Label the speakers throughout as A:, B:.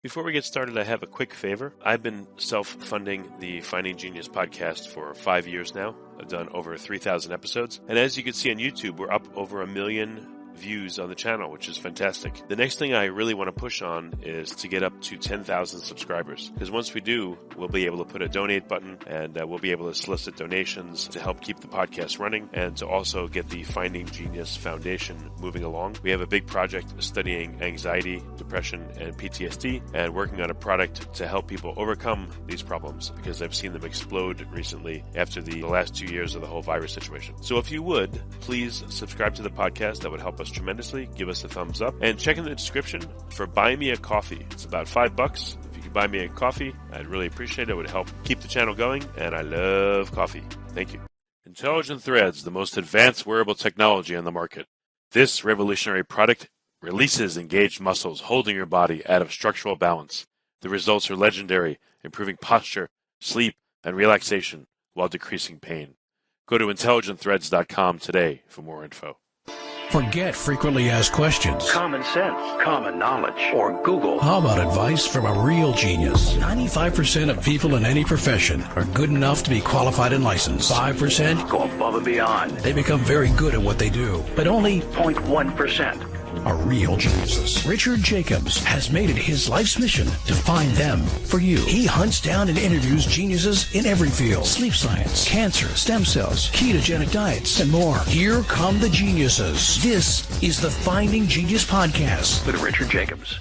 A: Before we get started, I have a quick favor. I've been self-funding the Finding Genius podcast for 5 years now. I've done over 3,000 episodes. And as you can see on YouTube, we're up over 1 million views on the channel, which is fantastic. The next thing I really want to push on is to get up to 10,000 subscribers. Because once we do, we'll be able to put a donate button and we'll be able to solicit donations to help keep the podcast running and to also get the Finding Genius Foundation moving along. We have a big project studying anxiety, depression, and PTSD and working on a product to help people overcome these problems because I've seen them explode recently after the last 2 years of the whole virus situation. So if you would, please subscribe to the podcast. That would help us tremendously. Give us a thumbs up and check in the description for Buy Me a Coffee. It's about $5. If you could buy me a coffee, I'd really appreciate it. It would help keep the channel going, and I love coffee. Thank you. Intelligent Threads, the most advanced wearable technology on the market. This revolutionary product releases engaged muscles holding your body out of structural balance. The results are legendary, improving posture, sleep, and relaxation while decreasing pain. Go to intelligentthreads.com today for more info.
B: Forget frequently asked questions.
C: Common sense, common knowledge, or Google.
B: How about advice from a real genius? 95% of people in any profession are good enough to be qualified and licensed. 5%
C: go above and beyond.
B: They become very good at what they do, but only
C: 0.1%
B: are real geniuses. Richard Jacobs has made it his life's mission to find them for you. He hunts down and interviews geniuses in every field: sleep science, cancer, stem cells, ketogenic diets, and more. Here come the geniuses. This is the Finding Genius Podcast
C: with Richard Jacobs.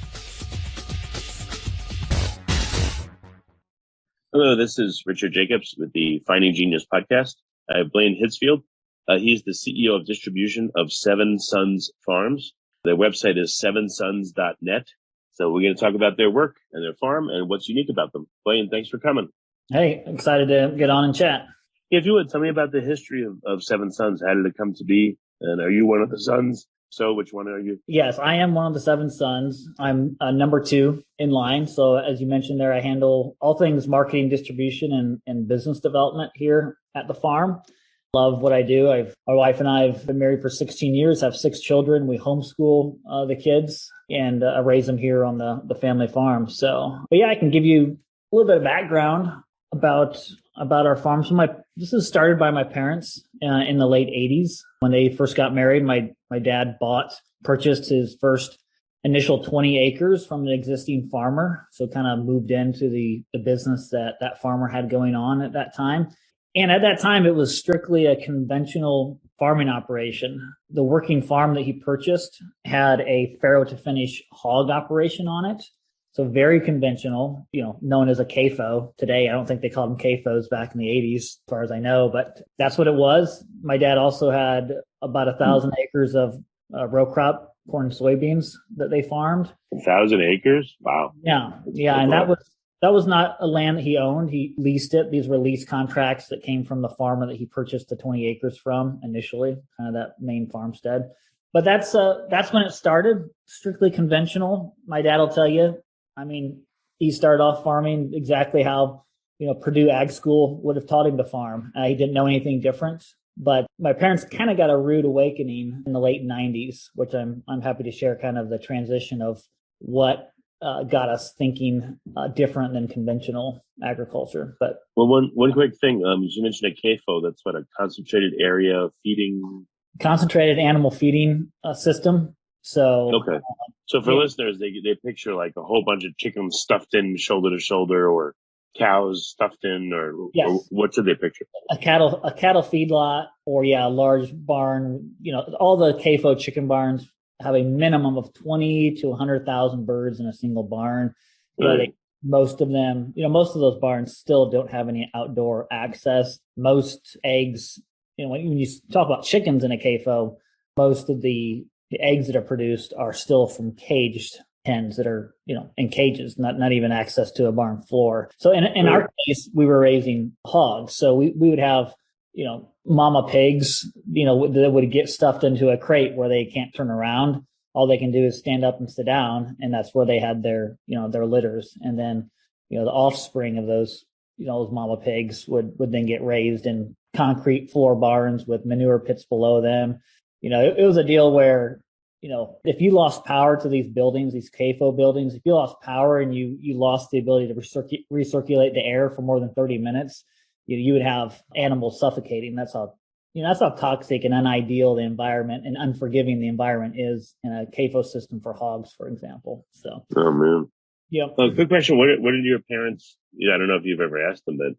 D: Hello, this is Richard Jacobs with the Finding Genius Podcast. I have Blaine Hitzfield. He's the CEO of distribution of Seven Sons Farms. Their website is sevensons.net. So we're going to talk about their work and their farm and what's unique about them. Blaine, thanks for coming.
E: Hey, excited to get on and chat.
D: If you would, tell me about the history of Seven Sons. How did it come to be? And are you one of the sons? So which one are you?
E: Yes, I am one of the 7 sons. I'm number 2 in line. So as you mentioned there, I handle all things marketing, distribution, and business development here at the farm. Love what I do. My wife and I have been married for 16 years, have 6 children. We homeschool the kids and raise them here on the family farm. So, but yeah, I can give you a little bit of background about our farm. So this is started by my parents in the late 80s. When they first got married, my dad purchased his first initial 20 acres from an existing farmer. So kind of moved into the business that farmer had going on at that time. And at that time, it was strictly a conventional farming operation. The working farm that he purchased had a farrow to finish hog operation on it. So very conventional, known as a CAFO. Today, I don't think they called them CAFOs back in the 80s, as far as I know, but that's what it was. My dad also had about 1,000 acres of row crop corn and soybeans that they farmed.
D: 1,000 acres? Wow.
E: Yeah. And that was not a land that he owned. He leased it. These were lease contracts that came from the farmer that he purchased the 20 acres from initially, kind of that main farmstead. But that's when it started, strictly conventional. My dad will tell you, he started off farming exactly how, Purdue Ag School would have taught him to farm. He didn't know anything different. But my parents kind of got a rude awakening in the late 90s, which I'm happy to share kind of the transition of what got us thinking different than conventional agriculture. But
D: one quick thing, you mentioned a CAFO. That's what, a concentrated area feeding,
E: concentrated animal feeding system. So
D: okay. So for listeners, they picture like a whole bunch of chickens stuffed in shoulder to shoulder, or cows stuffed in, or what should they picture?
E: A cattle feedlot, or a large barn. All the CAFO chicken barns have a minimum of 20 to 100,000 birds in a single barn.
D: Right.
E: Most of them, most of those barns still don't have any outdoor access. Most eggs, when you talk about chickens in a CAFO, most of the eggs that are produced are still from caged hens that are, in cages, not even access to a barn floor. So in our case, we were raising hogs. So we would have, mama pigs, that would get stuffed into a crate where they can't turn around. All they can do is stand up and sit down. And that's where they had their litters. And then, the offspring of those, those mama pigs would then get raised in concrete floor barns with manure pits below them. It was a deal where if you lost power to these buildings, these CAFO buildings, if you lost power and you lost the ability to recirculate the air for more than 30 minutes, you would have animals suffocating. That's how toxic and unideal the environment and unforgiving the environment is in a CAFO system for hogs, for example. So,
D: oh man,
E: yeah.
D: Quick question: what did your parents? I don't know if you've ever asked them, but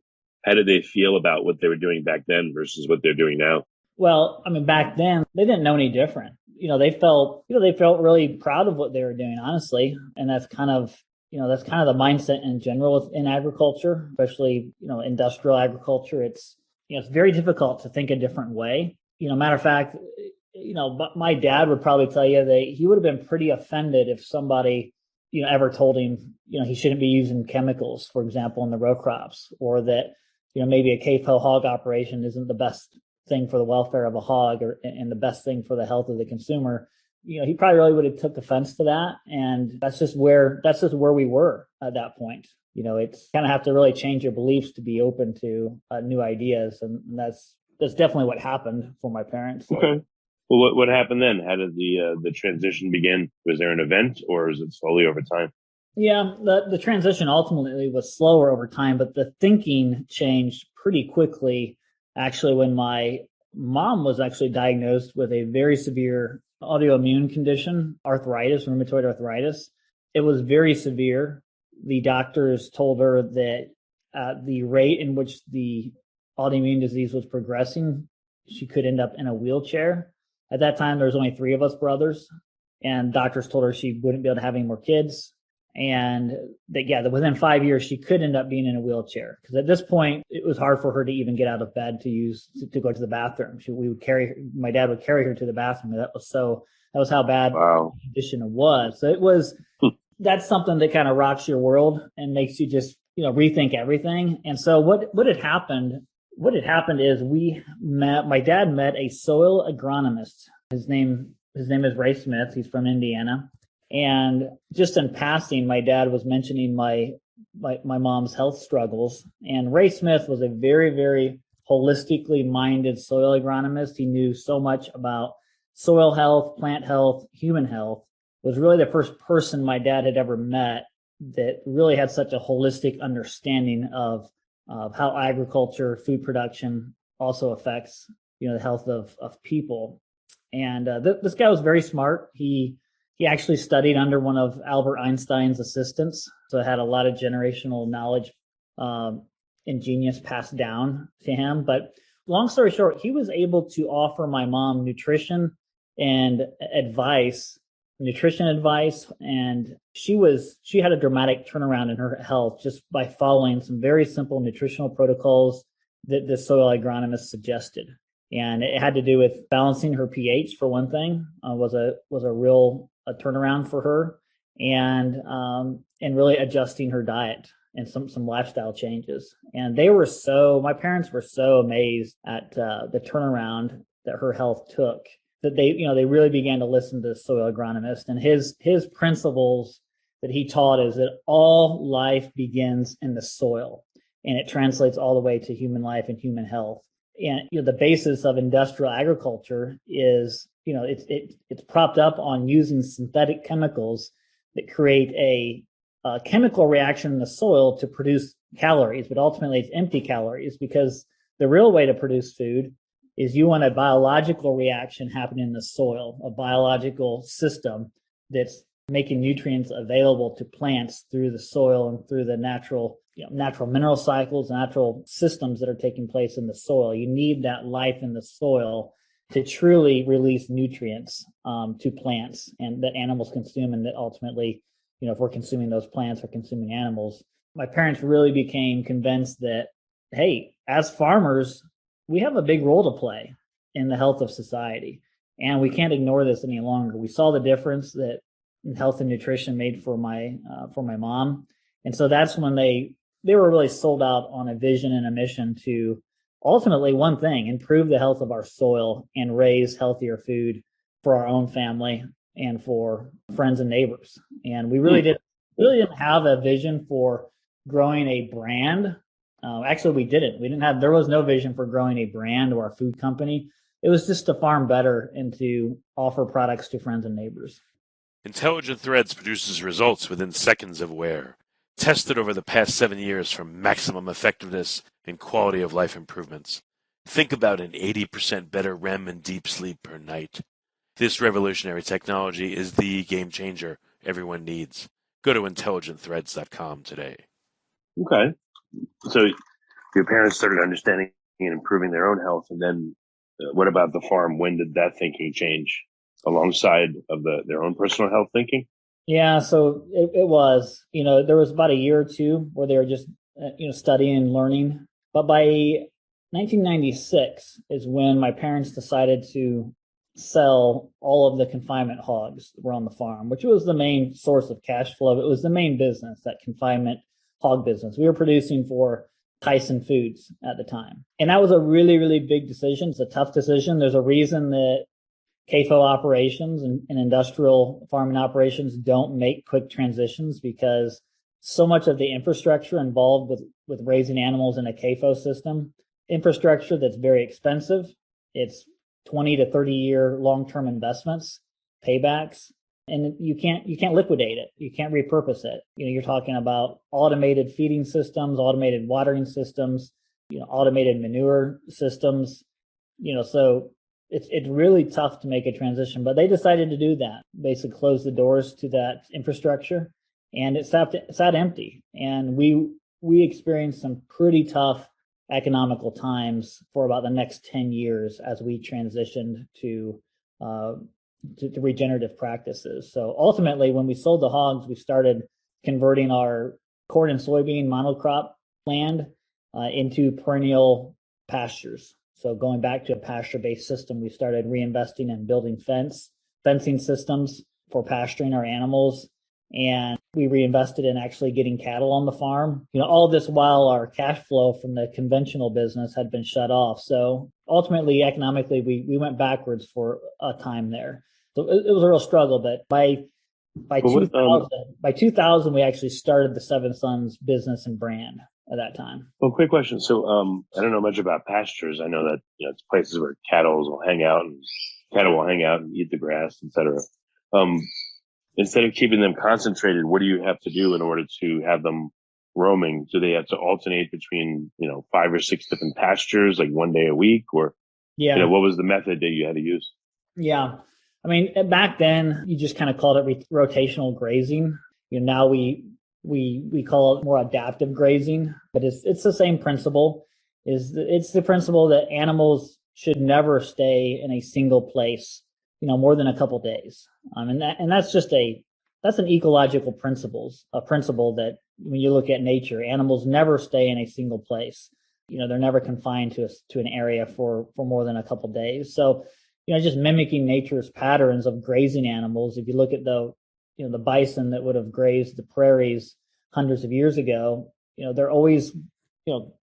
D: how did they feel about what they were doing back then versus what they're doing now?
E: Well, I mean, back then they didn't know any different. They felt really proud of what they were doing, honestly, and that's kind of the mindset in general in agriculture, especially industrial agriculture. It's very difficult to think a different way. Matter of fact, my dad would probably tell you that he would have been pretty offended if somebody ever told him he shouldn't be using chemicals, for example, in the row crops, or that maybe a CAFO hog operation isn't the best thing for the welfare of a hog and the best thing for the health of the consumer. He probably really would have took offense to that. And that's just where we were at that point. It's kind of have to really change your beliefs to be open to new ideas. And that's definitely what happened for my parents.
D: Okay. Well, what happened then? How did the transition begin? Was there an event or was it slowly over time?
E: Yeah, the transition ultimately was slower over time, but the thinking changed pretty quickly. Actually, when my mom was actually diagnosed with a very severe autoimmune condition, arthritis, rheumatoid arthritis, it was very severe. The doctors told her that the rate in which the autoimmune disease was progressing, she could end up in a wheelchair. At that time, there was only 3 of us brothers, and doctors told her she wouldn't be able to have any more kids. And that within 5 years, she could end up being in a wheelchair. Because at this point, it was hard for her to even get out of bed to go to the bathroom. My dad would carry her to the bathroom. That was how bad the condition was. So it was, that's something that kind of rocks your world and makes you just, rethink everything. And so what had happened is my dad met a soil agronomist. His name is Ray Smith. He's from Indiana. And just in passing, my dad was mentioning my mom's health struggles. And Ray Smith was a very, very holistically minded soil agronomist. He knew so much about soil health, plant health, human health. Was really the first person my dad had ever met that really had such a holistic understanding of how agriculture, food production also affects, the health of people. And this guy was very smart. He actually studied under one of Albert Einstein's assistants, so had a lot of generational knowledge and genius passed down to him. But long story short, he was able to offer my mom nutrition advice, and she had a dramatic turnaround in her health just by following some very simple nutritional protocols that the soil agronomist suggested. And it had to do with balancing her pH, for one thing, was a real turnaround for her, and really adjusting her diet and some lifestyle changes. And my parents were so amazed at the turnaround that her health took that they really began to listen to the soil agronomist. And his principles that he taught is that all life begins in the soil, and it translates all the way to human life and human health. And the basis of industrial agriculture is it's propped up on using synthetic chemicals that create a chemical reaction in the soil to produce calories, but ultimately it's empty calories, because the real way to produce food is you want a biological reaction happening in the soil, a biological system that's making nutrients available to plants through the soil and through the natural mineral cycles, natural systems that are taking place in the soil. You need that life in the soil to truly release nutrients to plants and that animals consume, and that ultimately, if we're consuming those plants, we're consuming animals. My parents really became convinced that, hey, as farmers, we have a big role to play in the health of society, and we can't ignore this any longer. We saw the difference that health and nutrition made for my mom, and so that's when they were really sold out on a vision and a mission to ultimately one thing: improve the health of our soil and raise healthier food for our own family and for friends and neighbors. And we really didn't have a vision for growing a brand. Actually, we didn't. There was no vision for growing a brand or a food company. it was just to farm better and to offer products to friends and neighbors.
A: Intelligent Threads produces results within seconds of wear, tested over the past 7 years for maximum effectiveness and quality of life improvements. Think about an 80% better REM and deep sleep per night. This revolutionary technology is the game changer everyone needs. Go to intelligentthreads.com today.
D: Okay. So your parents started understanding and improving their own health. And then what about the farm? When did that thinking change alongside of their own personal health thinking?
E: Yeah, so it was, there was about a year or two where they were just, studying and learning. But by 1996 is when my parents decided to sell all of the confinement hogs that were on the farm, which was the main source of cash flow. It was the main business, that confinement hog business. We were producing for Tyson Foods at the time. And that was a really, really big decision. It's a tough decision. There's a reason that CAFO operations and industrial farming operations don't make quick transitions, because so much of the infrastructure involved with raising animals in a CAFO system, infrastructure that's very expensive. It's 20 to 30 year long-term investments, paybacks, and you can't liquidate it. You can't repurpose it. You're talking about automated feeding systems, automated watering systems, automated manure systems, so it's really tough to make a transition, but they decided to do that, basically close the doors to that infrastructure, and it sat empty. And we experienced some pretty tough economical times for about the next 10 years as we transitioned to regenerative practices. So ultimately, when we sold the hogs, we started converting our corn and soybean monocrop land into perennial pastures. So going back to a pasture-based system, we started reinvesting in building fencing systems for pasturing our animals. And we reinvested in actually getting cattle on the farm. All this while our cash flow from the conventional business had been shut off. So ultimately, economically, we went backwards for a time there. So it was a real struggle. But by 2000, we actually started the Seven Sons business and brand at that time.
D: Well, quick question. So I don't know much about pastures. I know that it's places where cattle will hang out and eat the grass, etc. Instead of keeping them concentrated, what do you have to do in order to have them roaming? Do they have to alternate between 5 or 6 different pastures, like one day a week, or what was the method that you had to use?
E: Yeah, I mean, back then you just kind of called it rotational grazing. Now we call it more adaptive grazing, but it's the same principle. It's the principle that animals should never stay in a single place, more than a couple days. And that's an ecological principle that when you look at nature, animals never stay in a single place. They're never confined to an area for more than a couple days. So, just mimicking nature's patterns of grazing animals. If you look at the bison that would have grazed the prairies hundreds of years ago, they're always,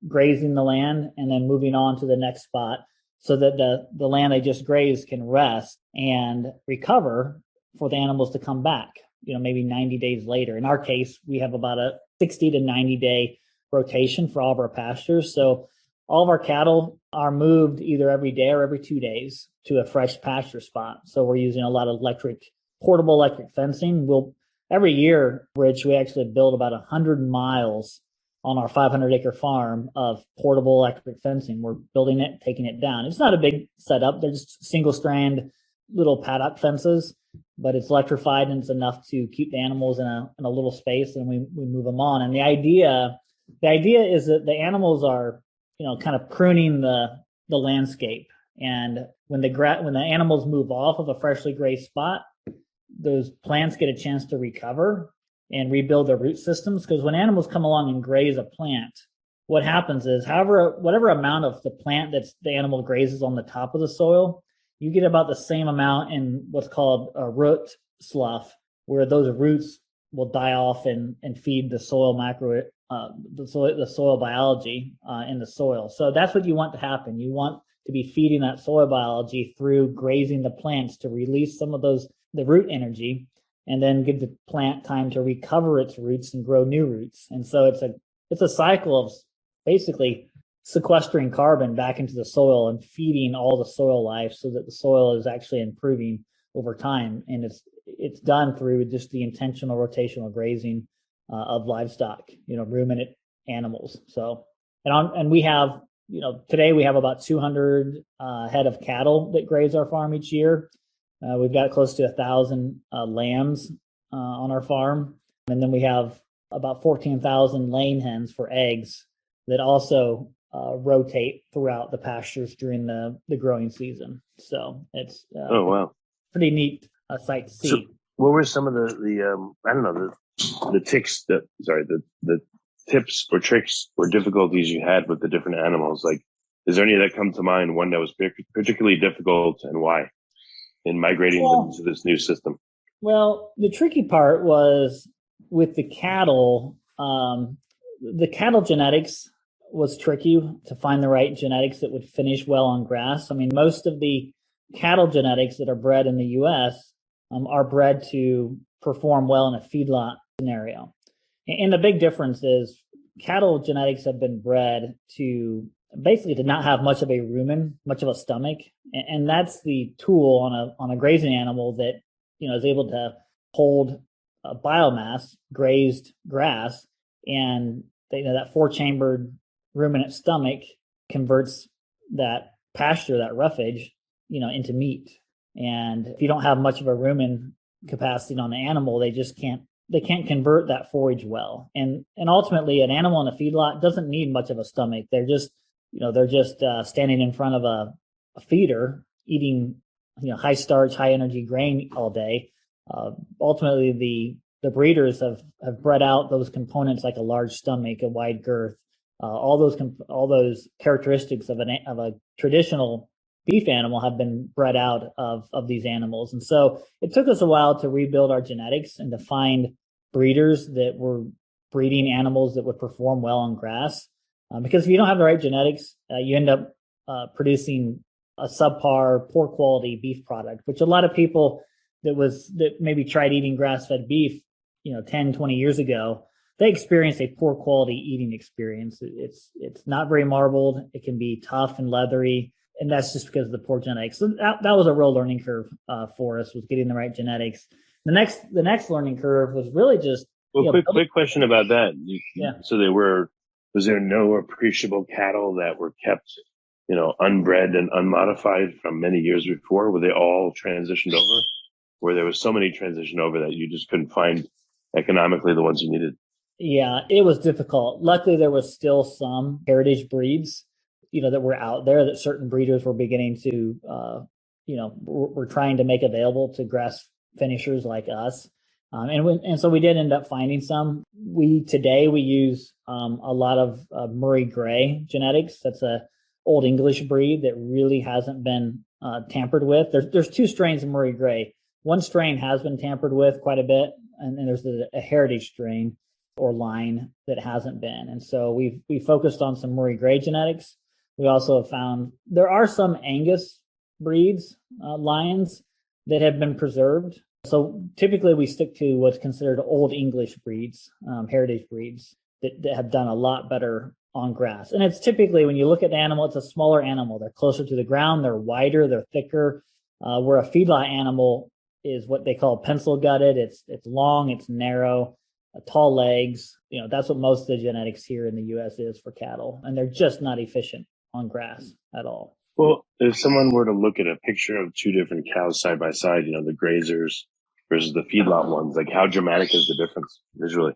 E: grazing the land and then moving on to the next spot so that the land they just grazed can rest and recover for the animals to come back, maybe 90 days later. In our case, we have about a 60 to 90 day rotation for all of our pastures. So all of our cattle are moved either every day or every 2 days to a fresh pasture spot. So we're using a lot of portable electric fencing. Every year, Rich, we actually build about 100 miles on our 500-acre farm of portable electric fencing. We're building it, taking it down. It's not a big setup. They're just single-strand little paddock fences, but it's electrified and it's enough to keep the animals in a little space, and we move them on. And the idea is that the animals are, kind of pruning the landscape. And when the animals move off of a freshly grazed spot, those plants get a chance to recover and rebuild their root systems. Because when animals come along and graze a plant, what happens is, whatever amount of the plant that the animal grazes on the top of the soil, you get about the same amount in what's called a root slough, where those roots will die off and feed the soil the soil biology in the soil. So that's what you want to happen. You want to be feeding that soil biology through grazing the plants to release some of the root energy, and then give the plant time to recover its roots and grow new roots. And so it's a cycle of basically sequestering carbon back into the soil and feeding all the soil life so that the soil is actually improving over time. And it's done through just the intentional rotational grazing of livestock, ruminant animals. So, and we have, today we have about 200 head of cattle that graze our farm each year. We've got close to 1,000 lambs on our farm. And then we have about 14,000 laying hens for eggs that also rotate throughout the pastures during the growing season. So it's
D: oh, wow,
E: pretty neat sight to see.
D: So what were some of the I don't know, the tips or tricks or difficulties you had with the different animals? Like, is there any that come to mind, one that was particularly difficult, and why, in migrating them to this new system?
E: Well, the tricky part was with the cattle. The cattle genetics was tricky to find the right genetics that would finish well on grass. I mean, most of the cattle genetics that are bred in the U.S. Are bred to perform well in a feedlot scenario. And the big difference is cattle genetics have been bred to basically to not have much of a rumen, much of a stomach. And that's the tool on a grazing animal that, is able to hold biomass, grazed grass, and that 4-chambered ruminant stomach converts that pasture, that roughage, into meat. And if you don't have much of a rumen capacity on the animal, they can't convert that forage well. And ultimately an animal in a feedlot doesn't need much of a stomach. They're just standing in front of a feeder eating, high starch, high energy grain all day. Ultimately the breeders have bred out those components like a large stomach, a wide girth, all those characteristics of a traditional beef animal have been bred out of these animals. And so it took us a while to rebuild our genetics and to find breeders that were breeding animals that would perform well on grass. Because if you don't have the right genetics, you end up producing a subpar, poor quality beef product, which a lot of people that maybe tried eating grass-fed beef, 10, 20 years ago, they experienced a poor quality eating experience. It's not very marbled. It can be tough and leathery. And that's just because of the poor genetics. So that was a real learning curve for us, was getting the right genetics. The next learning curve was really just
D: quick question about that. So was there no appreciable cattle that were kept, unbred and unmodified from many years before? Were they all transitioned over? Where there was so many transitioned over that you just couldn't find economically the ones you needed?
E: Yeah, it was difficult. Luckily, there was still some heritage breeds that were out there that certain breeders were beginning to, were trying to make available to grass finishers like us. And so we did end up finding some. Today we use a lot of Murray Grey genetics. That's a old English breed that really hasn't been tampered with. There's 2 strains of Murray Grey. One strain has been tampered with quite a bit, and there's a heritage strain or line that hasn't been. And so we focused on some Murray Grey genetics. We also have found there are some Angus breeds, lines that have been preserved. So typically we stick to what's considered old English breeds, heritage breeds that have done a lot better on grass. And it's typically, when you look at the animal, it's a smaller animal. They're closer to the ground. They're wider. They're thicker. Where a feedlot animal is what they call pencil gutted. It's long. It's narrow. Tall legs. That's what most of the genetics here in the U.S. is for cattle. And they're just not efficient on grass at all.
D: Well, if someone were to look at a picture of 2 different cows side by side, the grazers versus the feedlot ones, like how dramatic is the difference visually?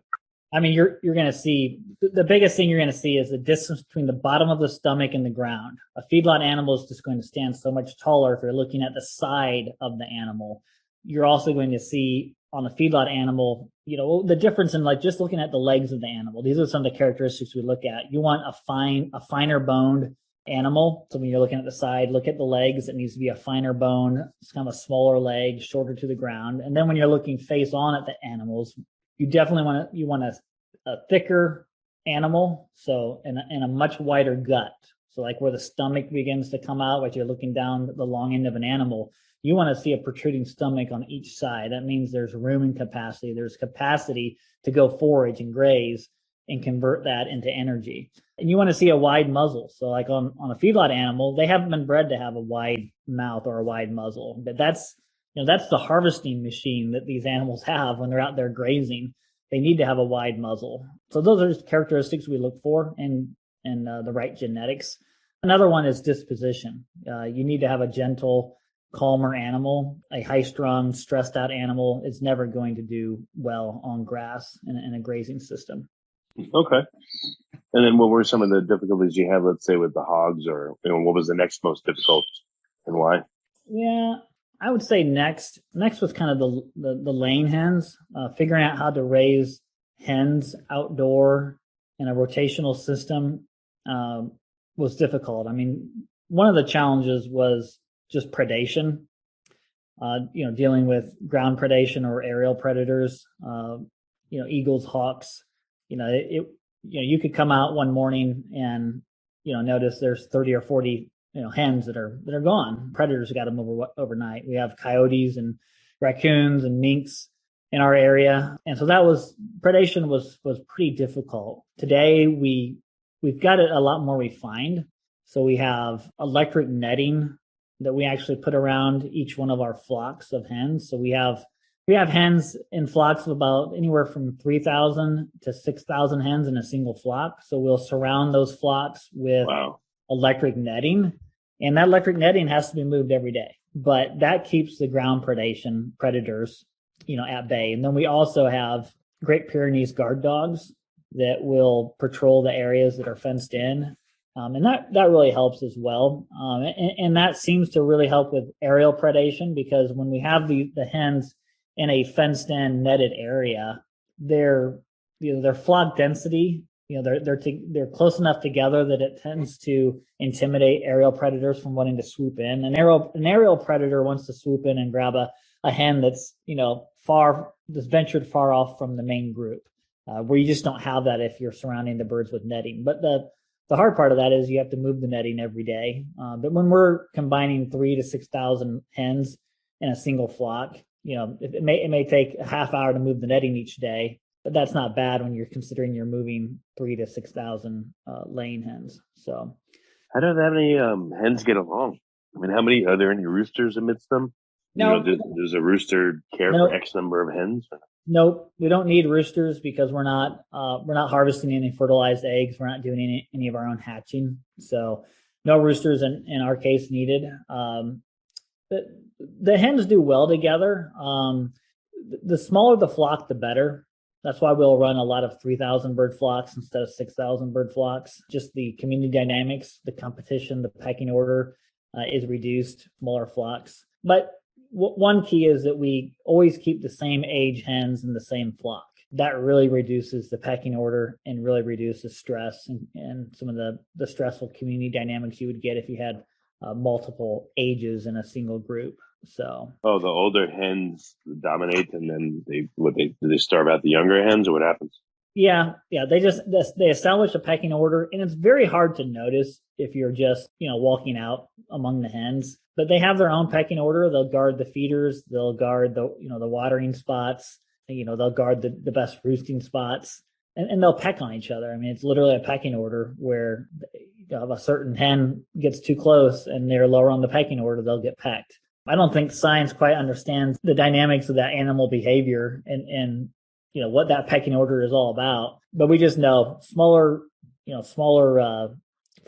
E: I mean, you're going to see, the biggest thing you're going to see is the distance between the bottom of the stomach and the ground. A feedlot animal is just going to stand so much taller if you're looking at the side of the animal. You're also going to see on a feedlot animal, the difference in just looking at the legs of the animal. These are some of the characteristics we look at. You want a finer boned animal. So when you're looking at the side, look at the legs. It needs to be a finer bone. It's kind of a smaller leg, shorter to the ground. And then when you're looking face on at the animals, you definitely want a thicker animal. So, and a much wider gut. So like where the stomach begins to come out, like you're looking down the long end of an animal, you want to see a protruding stomach on each side. That means there's room and capacity. There's capacity to go forage and graze and convert that into energy. And you want to see a wide muzzle. So like on a feedlot animal, they haven't been bred to have a wide mouth or a wide muzzle. But that's the harvesting machine that these animals have when they're out there grazing. They need to have a wide muzzle. So those are characteristics we look for in the right genetics. Another one is disposition. You need to have a gentle, calmer animal. A high-strung, stressed-out animal is never going to do well on grass in a grazing system.
D: Okay. And then what were some of the difficulties you had, let's say, with the hogs, or what was the next most difficult and why?
E: Yeah, I would say next was kind of the laying hens, figuring out how to raise hens outdoor in a rotational system was difficult. I mean, one of the challenges was just predation, dealing with ground predation or aerial predators, eagles, hawks. You could come out one morning and, notice there's 30 or 40, hens that are gone. Predators got them overnight. We have coyotes and raccoons and minks in our area. And so predation was pretty difficult. Today we've got it a lot more refined. So we have electric netting that we actually put around each one of our flocks of hens. So we have hens in flocks of about anywhere from 3,000 to 6,000 hens in a single flock. So we'll surround those flocks with electric netting, and that electric netting has to be moved every day. But that keeps the ground predators, at bay. And then we also have Great Pyrenees guard dogs that will patrol the areas that are fenced in. And that really helps as well. And that seems to really help with aerial predation, because when we have the hens in a fenced in netted area, their flock density, they're close enough together that it tends to intimidate aerial predators from wanting to swoop in. An aerial predator wants to swoop in and grab a hen that's, that's ventured far off from the main group, where you just don't have that if you're surrounding the birds with netting. But the hard part of that is you have to move the netting every day. But when we're combining 3,000 to 6,000 hens in a single flock, it may take a half hour to move the netting each day, but that's not bad when you're considering you're moving 3,000 to 6,000 laying hens. So,
D: how do that many hens get along? I mean, are there any roosters amidst them?
E: No.
D: Does a rooster care for X number of hens?
E: Nope, we don't need roosters because we're not harvesting any fertilized eggs. We're not doing any of our own hatching, so no roosters in our case needed. The hens do well together. The smaller the flock, the better. That's why we'll run a lot of 3,000 bird flocks instead of 6,000 bird flocks. Just the community dynamics, the competition, the pecking order is reduced, smaller flocks. But one key is that we always keep the same age hens in the same flock. That really reduces the pecking order and really reduces stress and some of the stressful community dynamics you would get if you had multiple ages in a single group. So. Oh,
D: the older hens dominate, and then do they starve out the younger hens, or what happens?
E: Yeah. They establish a pecking order, and it's very hard to notice if you're just, walking out among the hens, but they have their own pecking order. They'll guard the feeders. They'll guard the watering spots. They'll guard the best roosting spots, and they'll peck on each other. I mean, it's literally a pecking order where if a certain hen gets too close and they're lower on the pecking order, they'll get pecked. I don't think science quite understands the dynamics of that animal behavior and what that pecking order is all about. But we just know smaller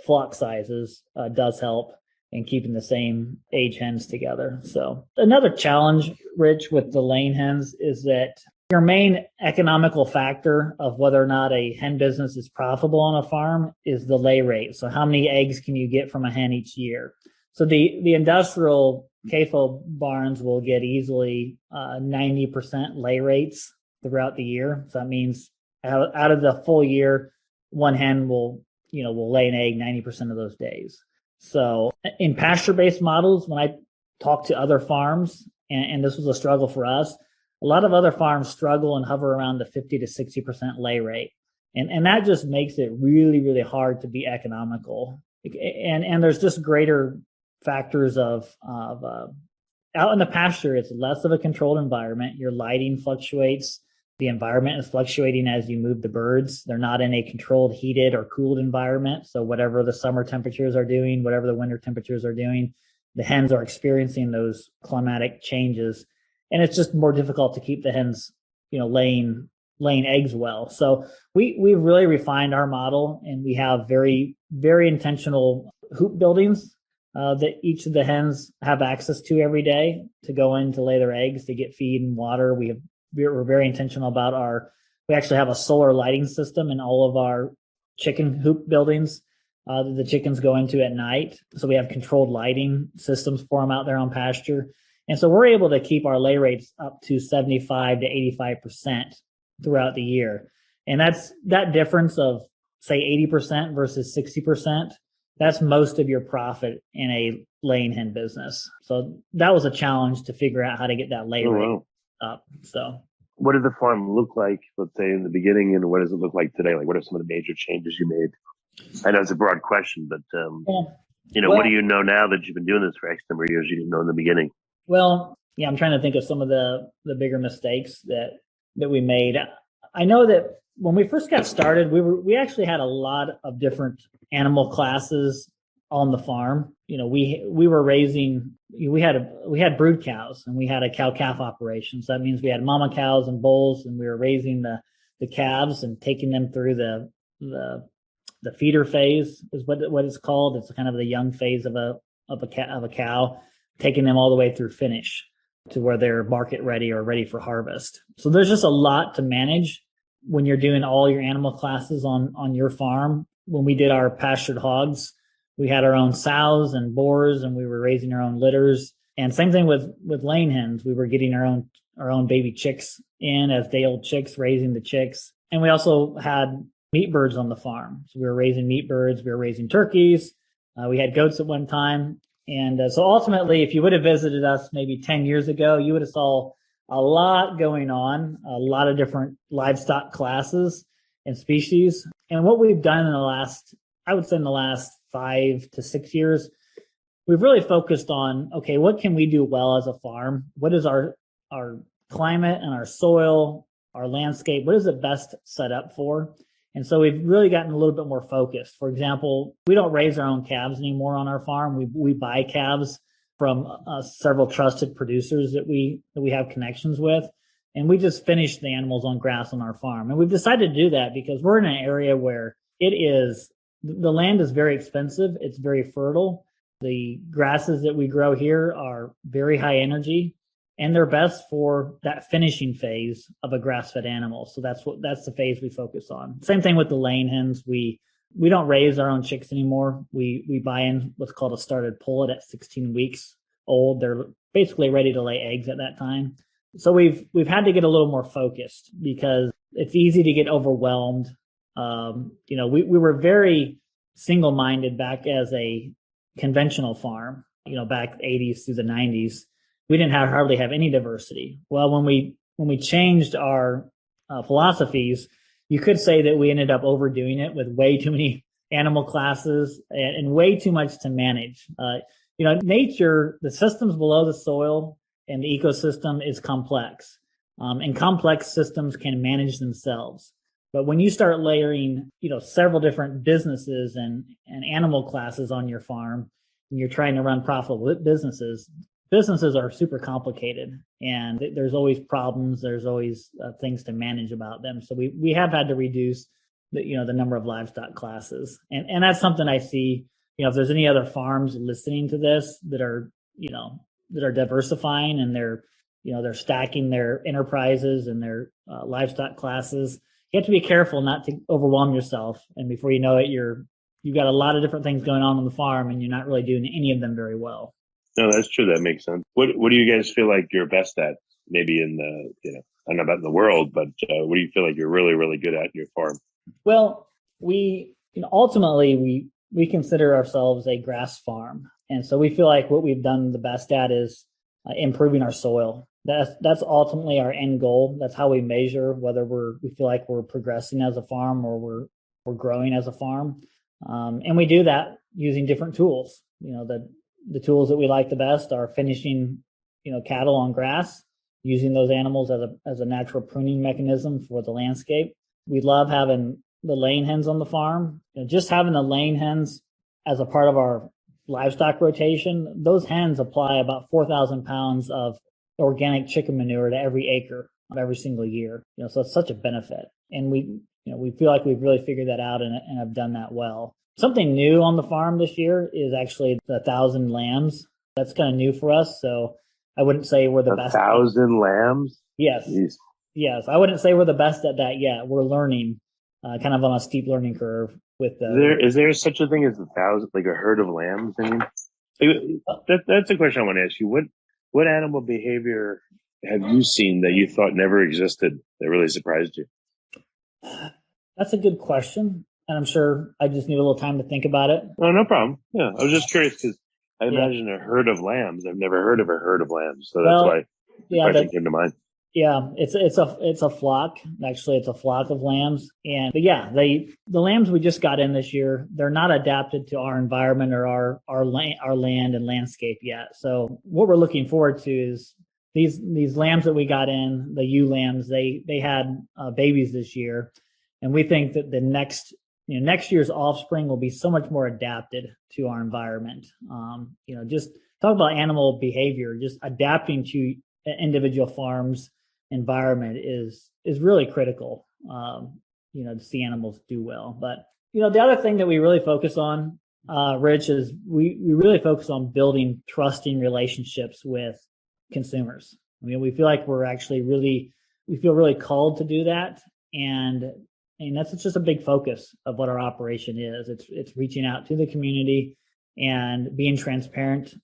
E: flock sizes does help in keeping the same age hens together. So another challenge, Rich, with the laying hens is that your main economical factor of whether or not a hen business is profitable on a farm is the lay rate. So how many eggs can you get from a hen each year? So the industrial CAFO barns will get easily 90% lay rates throughout the year. So that means out of the full year, one hen will lay an egg 90% of those days. So in pasture-based models, when I talk to other farms, and this was a struggle for us, a lot of other farms struggle and hover around the 50 to 60% lay rate. And that just makes it really, really hard to be economical. And there's just greater factors of out in the pasture, it's less of a controlled environment. Your lighting fluctuates. The environment is fluctuating as you move the birds. They're not in a controlled, heated, or cooled environment. So whatever the summer temperatures are doing, whatever the winter temperatures are doing, the hens are experiencing those climatic changes. And it's just more difficult to keep the hens, laying eggs well. So we've really refined our model, and we have very, very intentional hoop buildings that each of the hens have access to every day to go in to lay their eggs, to get feed and water. We're very intentional about we actually have a solar lighting system in all of our chicken hoop buildings that the chickens go into at night. So we have controlled lighting systems for them out there on pasture. And so we're able to keep our lay rates up to 75 to 85% throughout the year. And that difference of, say, 80% versus 60%, that's most of your profit in a laying hen business. So that was a challenge to figure out how to get that lay rate up. So
D: what did the farm look like, let's say, in the beginning, and what does it look like today? Like, what are some of the major changes you made? I know it's a broad question, but what do you know now that you've been doing this for X number of years you didn't know in the beginning?
E: Well, yeah, I'm trying to think of some of the bigger mistakes that we made. I know that when we first got started, we actually had a lot of different animal classes on the farm. We were raising, we had brood cows, and we had a cow-calf operation. So that means we had mama cows and bulls, and we were raising the calves and taking them through the feeder phase is what it's called. It's kind of the young phase of a cow, taking them all the way through finish to where they're market ready or ready for harvest. So there's just a lot to manage when you're doing all your animal classes on your farm. When we did our pastured hogs, we had our own sows and boars, and we were raising our own litters. And same thing with laying hens. We were getting our own baby chicks in as day-old chicks, raising the chicks. And we also had meat birds on the farm. So we were raising meat birds. We were raising turkeys. We had goats at one time. And so ultimately, if you would have visited us maybe 10 years ago, you would have saw a lot going on, a lot of different livestock classes and species. And what we've done in the last 5 to 6 years, we've really focused on, okay, what can we do well as a farm? What is our climate and our soil, our landscape? What is it best set up for? And so we've really gotten a little bit more focused. For example, we don't raise our own calves anymore on our farm. We buy calves from several trusted producers that we have connections with. And we just finish the animals on grass on our farm. And we've decided to do that because we're in an area where the land is very expensive. It's very fertile. The grasses that we grow here are very high energy, and they're best for that finishing phase of a grass-fed animal. So that's the phase we focus on. Same thing with the laying hens. We don't raise our own chicks anymore. We buy in what's called a started pullet at 16 weeks old. They're basically ready to lay eggs at that time. So we've had to get a little more focused because it's easy to get overwhelmed. We were very single-minded back as a conventional farm, back 80s through the 90s. We didn't hardly have any diversity. Well, when we changed our philosophies, you could say that we ended up overdoing it with way too many animal classes and way too much to manage. Nature, the systems below the soil and the ecosystem is complex, and complex systems can manage themselves. But when you start layering, several different businesses and animal classes on your farm, and you're trying to run profitable businesses are super complicated, and there's always problems. There's always things to manage about them. So we have had to reduce the number of livestock classes, and that's something I see. If there's any other farms listening to this that are diversifying and they're stacking their enterprises and their livestock classes, you have to be careful not to overwhelm yourself. And before you know it, you've got a lot of different things going on the farm, and you're not really doing any of them very well.
D: No, that's true. That makes sense. What do you guys feel like you're best at? Maybe in the, I don't know about in the world, but what do you feel like you're really, really good at in your farm?
E: Well, ultimately we consider ourselves a grass farm. And so we feel like what we've done the best at is improving our soil. That's ultimately our end goal. That's how we measure whether we feel like we're progressing as a farm or we're growing as a farm. And we do that using different tools. The tools that we like the best are finishing, cattle on grass. using those animals as a natural pruning mechanism for the landscape. We love having the laying hens on the farm. Just having the laying hens as a part of our livestock rotation, those hens apply about 4,000 pounds of organic chicken manure to every acre of every single year. So it's such a benefit. And we feel like we've really figured that out and have done that well. Something new on the farm this year is actually the 1,000 lambs. That's kind of new for us. So I wouldn't say we're the best.
D: 1,000 lambs?
E: Yes.
D: Jeez.
E: Yes. I wouldn't say we're the best at that yet. We're learning, kind of on a steep learning curve with
D: Is there such a thing as 1,000, like a herd of lambs? I mean, that's a question I want to ask you. What animal behavior have you seen that you thought never existed that really surprised you?
E: That's a good question. And I'm sure I just need a little time to think about it.
D: Oh, no problem. Yeah. I was just curious because I imagine a herd of lambs. I've never heard of a herd of lambs. So that's why the question came to mind.
E: Yeah, it's a flock. Actually, it's a flock of lambs. But yeah, the lambs we just got in this year, they're not adapted to our environment or our land and landscape yet. So what we're looking forward to is these lambs that we got in, the ewe lambs, they had babies this year, and we think that the next year's offspring will be so much more adapted to our environment. Just talk about animal behavior, just adapting to individual farms environment is really critical, to see animals do well. But, the other thing that we really focus on, Rich, is we really focus on building trusting relationships with consumers. I mean, we feel like we feel really called to do that. And that's just a big focus of what our operation is. It's reaching out to the community and being transparent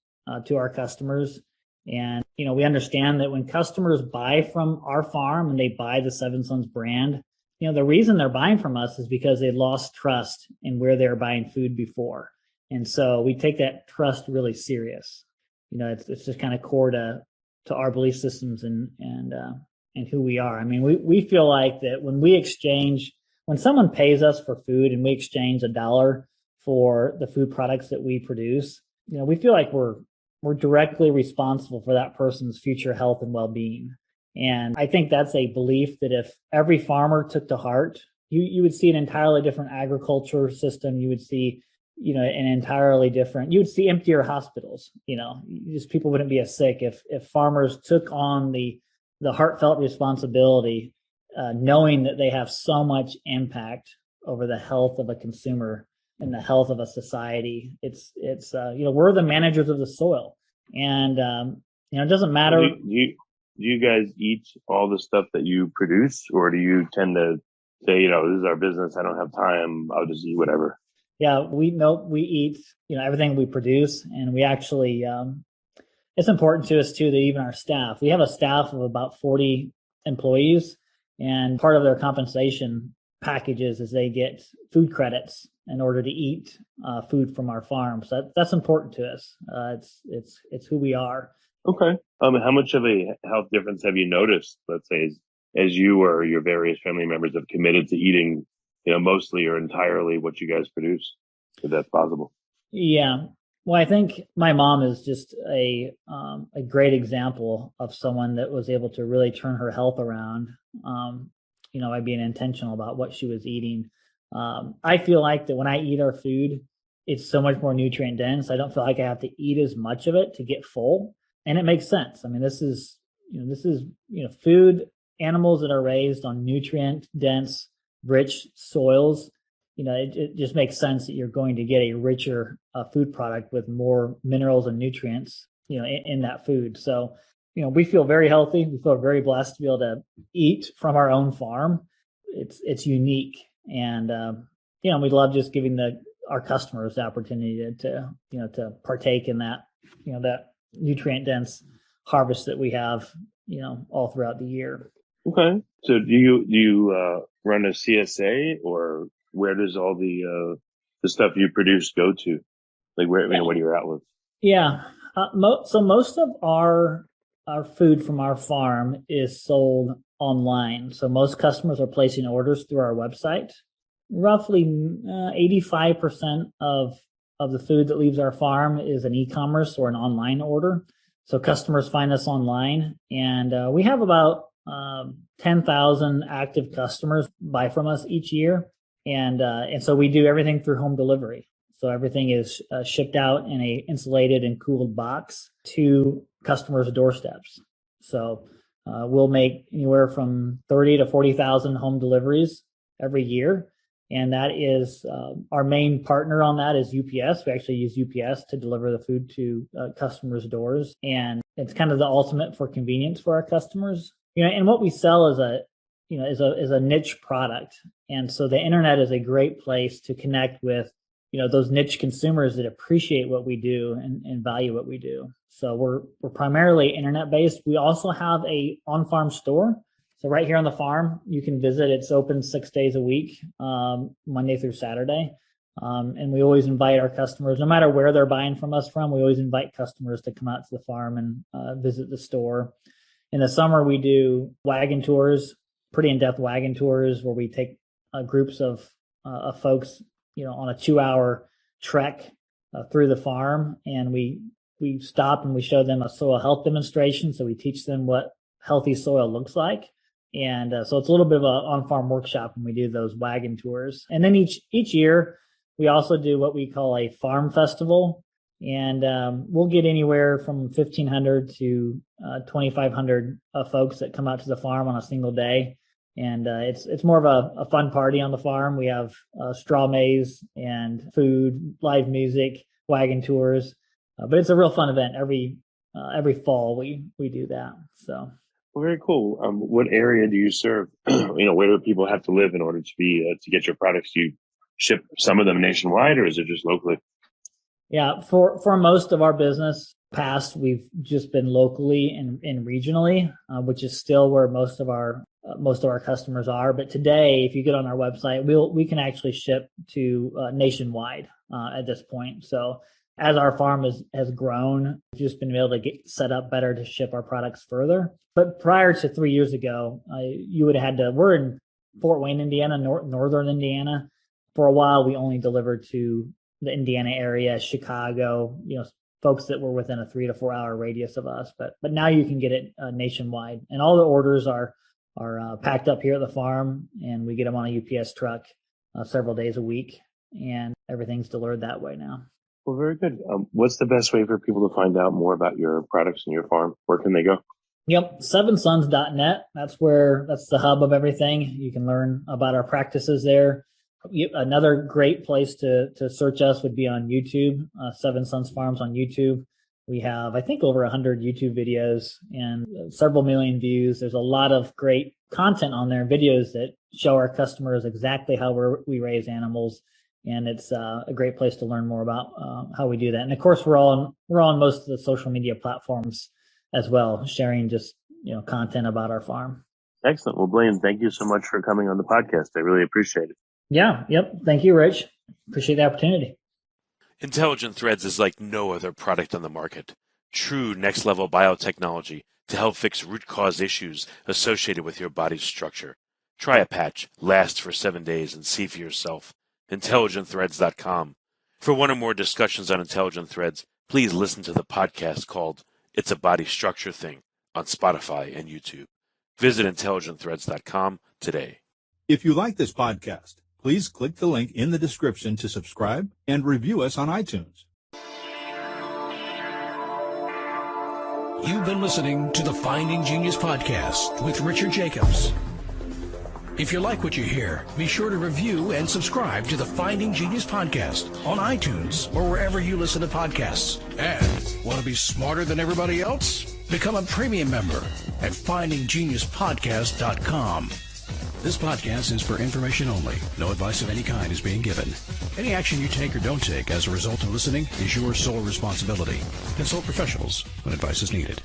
E: to our customers. And, we understand that when customers buy from our farm and they buy the Seven Sons brand, the reason they're buying from us is because they lost trust in where they were buying food before. And so we take that trust really serious. It's just kind of core to our belief systems and who we are. I mean, we feel like that when someone pays us for food and we exchange $1 for the food products that we produce, we feel like we're directly responsible for that person's future health and well-being. And I think that's a belief that if every farmer took to heart, you would see an entirely different agriculture system. You would see, you would see emptier hospitals. Just people wouldn't be as sick if farmers took on the heartfelt responsibility, knowing that they have so much impact over the health of a consumer and the health of a society. It's we're the managers of the soil, and it doesn't matter.
D: Do you guys eat all the stuff that you produce, or do you tend to say, this is our business, I don't have time, I'll just eat whatever?
E: Yeah, we eat, everything we produce, and we actually, it's important to us too that even our staff, we have a staff of about 40 employees, and part of their compensation packages is they get food credits in order to eat food from our farm. So that's important to us. It's who we are.
D: Okay. How much of a health difference have you noticed, let's say, as you or your various family members have committed to eating, mostly or entirely what you guys produce, if that's possible? Yeah.
E: Well, I think my mom is just a great example of someone that was able to really turn her health around, by being intentional about what she was eating. I feel like that when I eat our food, it's so much more nutrient dense. I don't feel like I have to eat as much of it to get full. And it makes sense. I mean, this is food, animals that are raised on nutrient dense, rich soils. It just makes sense that you're going to get a richer food product with more minerals and nutrients, in that food. So, we feel very healthy. We feel very blessed to be able to eat from our own farm. It's unique. And, we love just giving our customers the opportunity to partake in that, that nutrient dense harvest that we have, all throughout the year.
D: Okay. So do you run a CSA, or where does all the stuff you produce go to? Like what are your outlets?
E: Yeah. So most of our food from our farm is sold online. So most customers are placing orders through our website. Roughly 85% of the food that leaves our farm is an e-commerce or an online order. So customers find us online, and we have about 10,000 active customers buy from us each year. And so we do everything through home delivery. So everything is shipped out in a insulated and cooled box to customers' doorsteps. So we'll make anywhere from 30 to 40,000 home deliveries every year. And that is our main partner on that is UPS. We actually use UPS to deliver the food to customers' doors. And it's kind of the ultimate for convenience for our customers. And what we sell is a niche product. And so the internet is a great place to connect with, those niche consumers that appreciate what we do and value what we do. So we're primarily internet based. We also have a on-farm store. So right here on the farm, you can visit. It's open 6 days a week, Monday through Saturday. And we always invite our customers, no matter where they're buying from us from, we always invite customers to come out to the farm and visit the store. In the summer, we do wagon tours, pretty in-depth wagon tours where we take groups of folks, on a 2-hour trek through the farm. And we stop and we show them a soil health demonstration. So we teach them what healthy soil looks like. And so it's a little bit of an on-farm workshop when we do those wagon tours. And then each year, we also do what we call a farm festival. And we'll get anywhere from 1,500 to 2,500 folks that come out to the farm on a single day. And it's more of a fun party on the farm. We have straw maize and food, live music, wagon tours. But it's a real fun event. Every fall we do that. So.
D: Well, very cool. What area do you serve? Where do people have to live in order to get your products? Do you ship some of them nationwide, or is it just locally?
E: Yeah, for most of our business past, we've just been locally and regionally, which is still where most of our customers are. But today, if you get on our website, we can actually ship to nationwide at this point. So as our farm has grown, we've just been able to get set up better to ship our products further. But prior to 3 years ago, you would have had to. We're in Fort Wayne, Indiana, northern Indiana. For a while, we only delivered to the Indiana area, Chicago, folks that were within a 3 to 4 hour radius of us. But now you can get it nationwide, and all the orders are packed up here at the farm, and we get them on a UPS truck several days a week, and everything's delivered that way now.
D: Well, very good. What's the best way for people to find out more about your products and your farm? Where can they go?
E: Yep, sevensuns.net. That's the hub of everything. You can learn about our practices there. Another great place to search us would be on YouTube, Seven Sons Farms on YouTube. We have, I think, over 100 YouTube videos and several million views. There's a lot of great content on there, videos that show our customers exactly how we raise animals. And it's a great place to learn more about how we do that. And of course, we're on most of the social media platforms as well, sharing just content about our farm.
D: Excellent. Well, Blaine, thank you so much for coming on the podcast. I really appreciate it.
E: Yeah. Yep. Thank you, Rich. Appreciate the opportunity.
A: Intelligent Threads is like no other product on the market. True next-level biotechnology to help fix root cause issues associated with your body's structure. Try a patch, last for 7 days, and see for yourself. IntelligentThreads.com. For one or more discussions on Intelligent Threads, please listen to the podcast called It's a Body Structure Thing on Spotify and YouTube. Visit IntelligentThreads.com today.
F: If you like this podcast, please click the link in the description to subscribe and review us on iTunes.
B: You've been listening to the Finding Genius podcast with Richard Jacobs. If you like what you hear, be sure to review and subscribe to the Finding Genius podcast on iTunes or wherever you listen to podcasts. And want to be smarter than everybody else? Become a premium member at findinggeniuspodcast.com. This podcast is for information only. No advice of any kind is being given. Any action you take or don't take as a result of listening is your sole responsibility. Consult professionals when advice is needed.